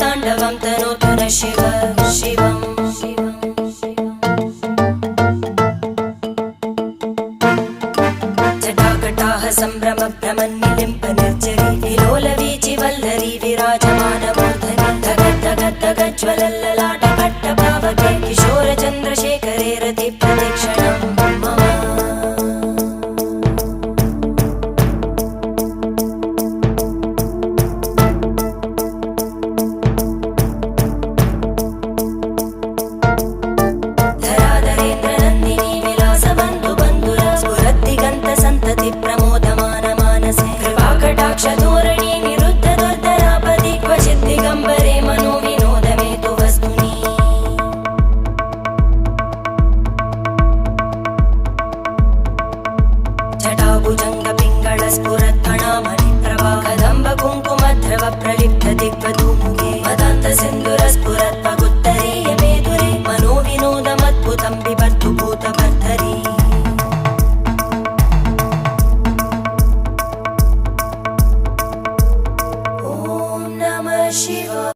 ताण्डवं तनोतु न शिव शिवम् जटाकटाः सम्भ्रम भ्रमन्निलिम्प निर्जरी विलोलवीचि वल्लरी विराजमानमूर्धनि धगद्धगद्धगज्ज्वलल्ललाट पट्टपावके किशोरचन्द्रशेखरे रति प्रतीक्षणं मम जटाभुजंग पिंगल स्फुरत्फणामणि प्रभा कदंब कुंकुमद्रव प्रलिप्त दिग्वधू